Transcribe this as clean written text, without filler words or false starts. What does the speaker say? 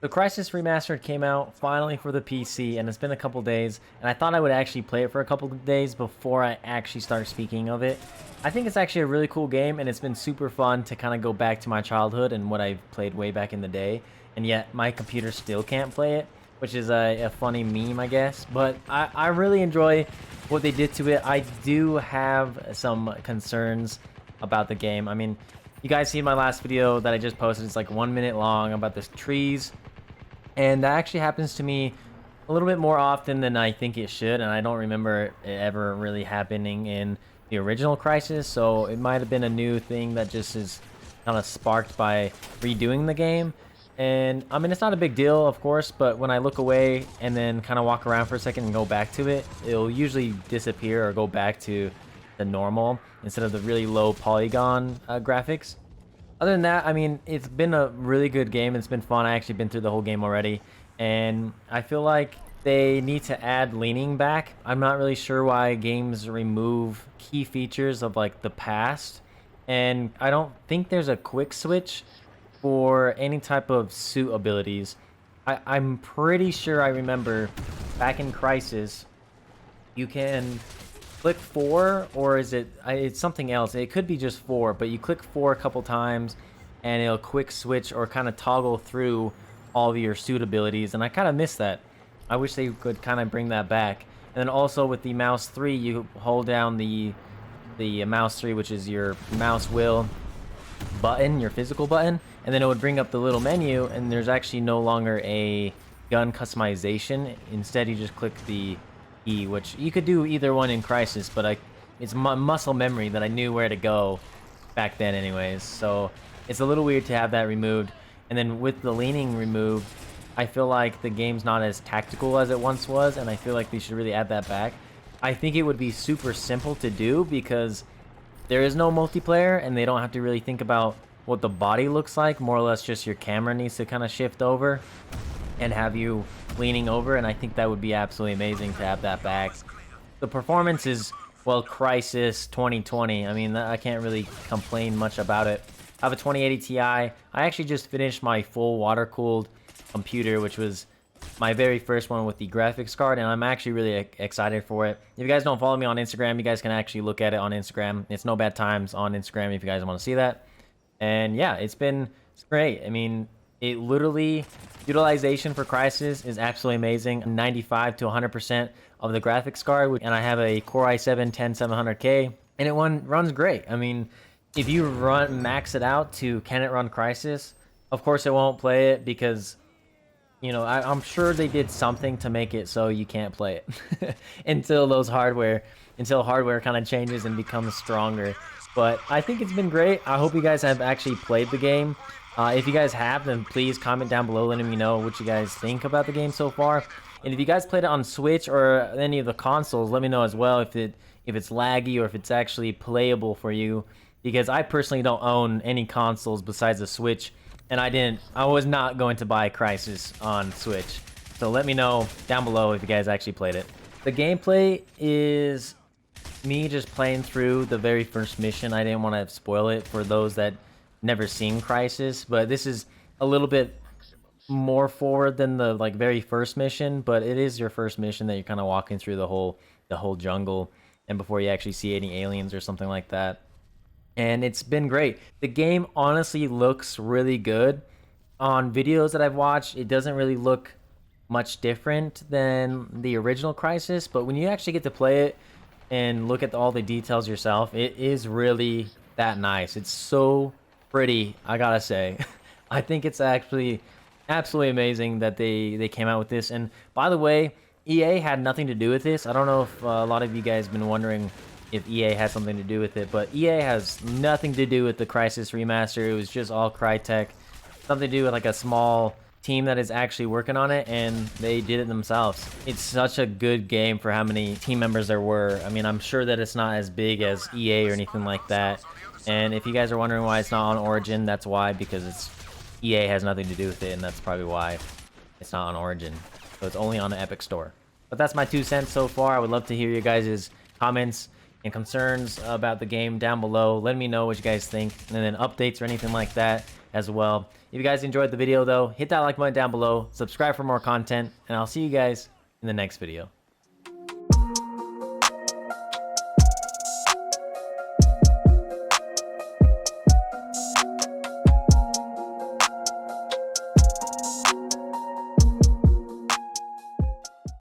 The Crysis Remastered came out finally for the PC, and it's been a couple days, and I thought I would actually play it for a couple of days before I actually start speaking of it. I think it's actually a really cool game, and it's been super fun to kind of go back to my childhood and what I've played way back in the day, and yet my computer still can't play it, which is a funny meme, I guess. But I really enjoy what they did to it. I do have some concerns about the game. I mean, you guys see my last video that I just posted. It's like 1 minute long about the trees. And that actually happens to me a little bit more often than I think it should, and I don't remember it ever really happening in the original Crysis, so it might have been a new thing that just is kind of sparked by redoing the game. And I mean, it's not a big deal, of course, but when I look away and then kind of walk around for a second and go back to it, it'll usually disappear or go back to the normal instead of the really low polygon graphics. Other than that, I mean, it's been a really good game. It's been fun. I actually been through the whole game already, and I feel like they need to add leaning back. I'm not really sure why games remove key features of like the past, and I don't think there's a quick switch for any type of suit abilities. I'm pretty sure I remember back in Crysis, you can click 4, or is it it's something else. It could be just 4, but you click 4 a couple times and it'll quick switch or kind of toggle through all of your suit abilities, and I kind of miss that. I wish they could kind of bring that back. And then also with the mouse 3, you hold down the mouse 3, which is your mouse wheel button, your physical button, and then it would bring up the little menu, and there's actually no longer a gun customization. Instead, you just click the E, which you could do either one in Crysis, but it's muscle memory that I knew where to go back then anyways, so it's a little weird to have that removed. And then with the leaning removed, I feel like the game's not as tactical as it once was, and I feel like they should really add that back. I think it would be super simple to do because there is no multiplayer, and they don't have to really think about what the body looks like. More or less just your camera needs to kind of shift over and have you leaning over, and I think that would be absolutely amazing to have that back. The performance is, well, Crysis 2020. I mean, I can't really complain much about it. I have a 2080 Ti. I actually just finished my full water-cooled computer, which was my very first one with the graphics card, and I'm actually really excited for it. If you guys don't follow me on Instagram, you guys can actually look at it on Instagram. It's No Bad Times on Instagram if you guys want to see that. And yeah, it's great. I mean, it literally, utilization for Crysis is absolutely amazing. 95 to 100% of the graphics card, and I have a Core i7-10700K, and it runs great. I mean, if you max it out to can it run Crysis, of course it won't play it because, you know, I'm sure they did something to make it so you can't play it until hardware kind of changes and becomes stronger. But I think it's been great. I hope you guys have actually played the game. If you guys have, then please comment down below letting me know what you guys think about the game so far. And if you guys played it on Switch or any of the consoles, let me know as well if it's laggy or if it's actually playable for you. Because I personally don't own any consoles besides the Switch, and I was not going to buy Crysis on Switch. So let me know down below if you guys actually played it. The gameplay is me just playing through the very first mission. I didn't want to spoil it for those that never seen Crysis, but this is a little bit more forward than the very first mission, but it is your first mission that you're kind of walking through the whole jungle, and before you actually see any aliens or something like that. And it's been great. The game honestly looks really good. On videos that I've watched, it doesn't really look much different than the original Crysis, but when you actually get to play it and look at all the details yourself, it is really that nice. It's so pretty, I gotta say. I think it's actually absolutely amazing that they came out with this. And by the way, EA had nothing to do with this. I don't know if a lot of you guys have been wondering if EA has something to do with it, but EA has nothing to do with the Crysis Remaster. It was just all Crytek. Something to do with like a small team that is actually working on it, and they did it themselves. It's such a good game for how many team members there were. I mean, I'm sure that it's not as big as EA or anything like that. And if you guys are wondering why it's not on Origin, that's why, because EA has nothing to do with it, and that's probably why it's not on Origin. So it's only on the Epic Store. But that's my 2 cents so far. I would love to hear you guys' comments and concerns about the game down below. Let me know what you guys think, and then updates or anything like that. as well. If you guys enjoyed the video though, hit that like button down below, subscribe for more content, and I'll see you guys in the next video.